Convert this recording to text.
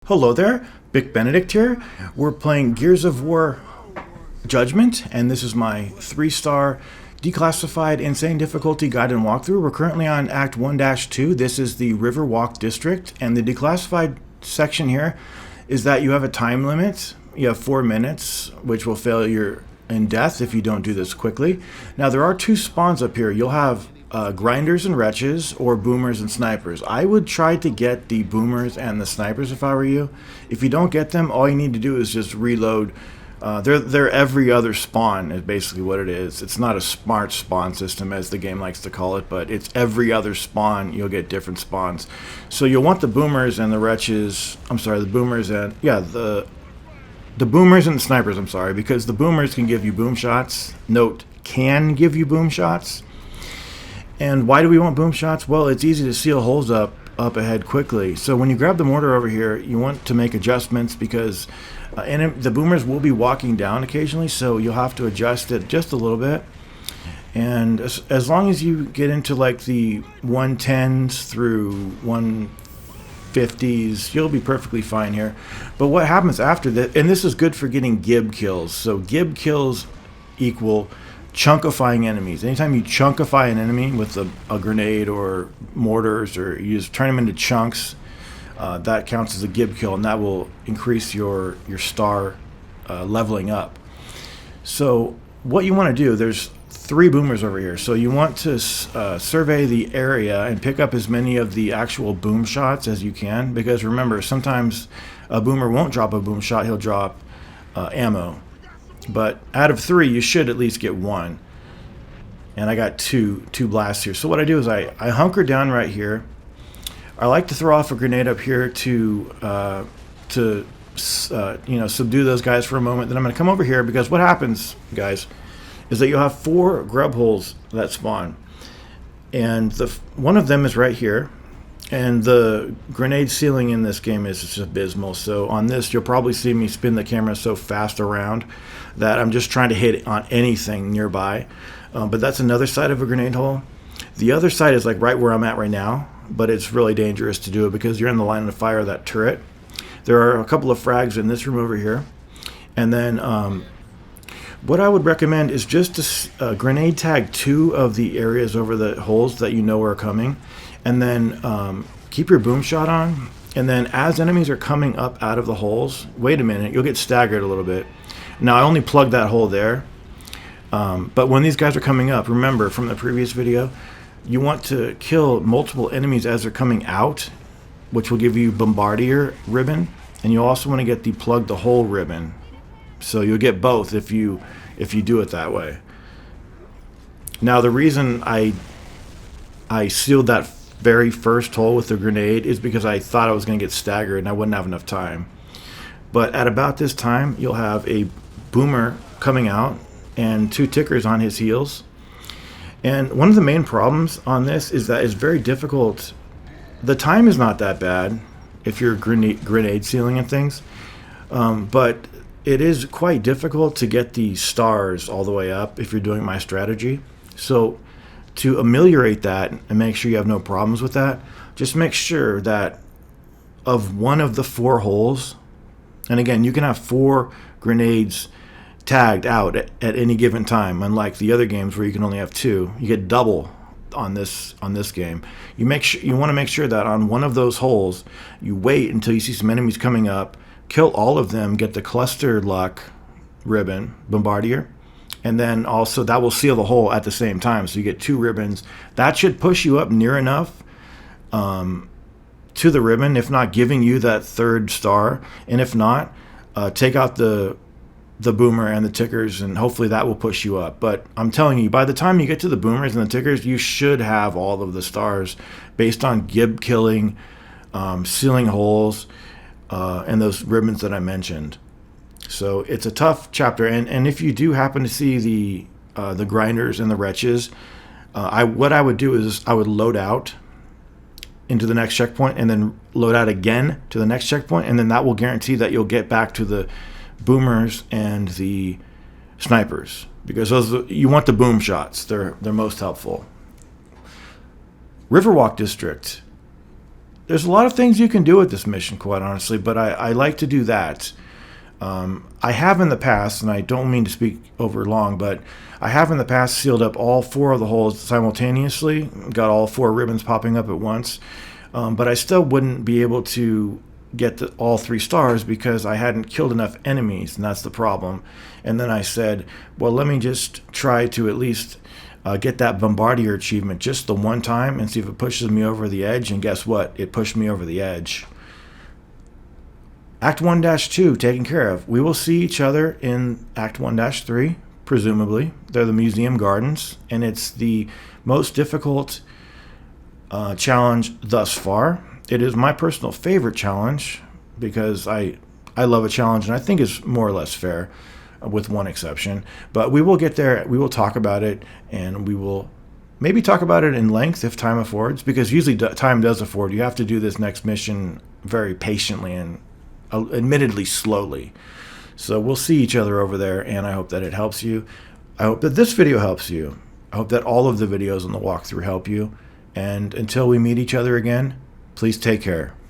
Hello there, Bic Benedict here. We're playing Gears of War Judgment, and this is my 3-star declassified insane difficulty guide and walkthrough. We're currently on Act 1-2. This is the Riverwalk District, and the declassified section here is that you have a time limit. You have 4 minutes, which will fail you in death if you don't do this quickly. Now, there are 2 spawns up here. You'll have grinders and wretches, or boomers and snipers. I would try to get the boomers and the snipers if I were you. If you don't get them, all you need to do is just reload. They're every other spawn is basically what it is. It's not a smart spawn system as the game likes to call it, but it's every other spawn. You'll get different spawns. So you'll want the boomers and the wretches. I'm sorry, the boomers and the boomers and the snipers. I'm sorry, because the boomers can give you boom shots. Note, can give you boom shots. And why do we want boom shots? Well, it's easy to seal holes up ahead quickly. So when you grab the mortar over here, you want to make adjustments because the boomers will be walking down occasionally, so you'll have to adjust it just a little bit. And as long as you get into like the 110s through 150s, you'll be perfectly fine here. But what happens after that, and this is good for getting gib kills. So gib kills equal chunkifying enemies. Anytime you chunkify an enemy with a grenade or mortars, or you just turn them into chunks, that counts as a gib kill, and that will increase your star leveling up. So what you want to do, there's 3 boomers over here, so you want to survey the area and pick up as many of the actual boom shots as you can, because remember, sometimes a boomer won't drop a boom shot, he'll drop ammo. But out of 3, you should at least get 1. And I got two blasts here. So what I do is I hunker down right here. I like to throw off a grenade up here to subdue those guys for a moment. Then I'm going to come over here, because what happens, guys, is that you'll have 4 grub holes that spawn. And one of them is right here. And the grenade ceiling in this game is just abysmal. So on this, you'll probably see me spin the camera so fast around that I'm just trying to hit on anything nearby. But that's another side of a grenade hole. The other side is like right where I'm at right now, but it's really dangerous to do it because you're in the line of fire of that turret. There are a couple of frags in this room over here. And then what I would recommend is just to grenade tag 2 of the areas over the holes that you know are coming. And then keep your boom shot on. And then as enemies are coming up out of the holes, wait a minute, you'll get staggered a little bit. Now, I only plugged that hole there. But when these guys are coming up, remember from the previous video, you want to kill multiple enemies as they're coming out, which will give you Bombadier ribbon. And you also want to get the plug the hole ribbon. So you'll get both if you do it that way. Now, the reason I sealed that very first hole with the grenade is because I thought I was going to get staggered and I wouldn't have enough time. But at about this time, you'll have a boomer coming out and 2 tickers on his heels. And one of the main problems on this is that it's very difficult. The time is not that bad if you're grenade sealing and things, but it is quite difficult to get the stars all the way up if you're doing my strategy. So to ameliorate that and make sure you have no problems with that, just make sure that of one of the 4 holes, and again, you can have 4 grenades tagged out at any given time, unlike the other games where you can only have 2. You get double on this game. You want to make sure that on one of those holes, you wait until you see some enemies coming up, kill all of them, get the cluster luck ribbon, Bombardier. And then also that will seal the hole at the same time. So you get 2 ribbons. That should push you up near enough to the ribbon, if not giving you that 3rd star. And if not, take out the boomer and the tickers, and hopefully that will push you up. But I'm telling you, by the time you get to the boomers and the tickers, you should have all of the stars based on gib killing, sealing holes, and those ribbons that I mentioned. So it's a tough chapter, and if you do happen to see the grinders and the wretches, what I would do is I would load out into the next checkpoint and then load out again to the next checkpoint, and then that will guarantee that you'll get back to the boomers and the snipers, because you want the boom shots. They're most helpful. Riverwalk District. there's a lot of things you can do with this mission, quite honestly, but I like to do that. I have in the past, and I don't mean to speak over long, but I have in the past sealed up all 4 of the holes simultaneously, got all 4 ribbons popping up at once, but I still wouldn't be able to get all 3 stars because I hadn't killed enough enemies, and that's the problem. And then I said, well, let me just try to at least get that Bombardier achievement just the one time and see if it pushes me over the edge, and guess what? It pushed me over the edge. Act 1-2 taken care of. We will see each other in Act 1-3, presumably. They're the museum gardens, and it's the most difficult challenge thus far. It is my personal favorite challenge because I love a challenge, and I think it's more or less fair, with one exception. But we will get there. We will talk about it, and we will maybe talk about it in length if time affords, because usually time does afford. You have to do this next mission very patiently and admittedly slowly. So we'll see each other over there, and I hope that it helps you. I hope that this video helps you. I hope that all of the videos on the walkthrough help you. And until we meet each other again, please take care.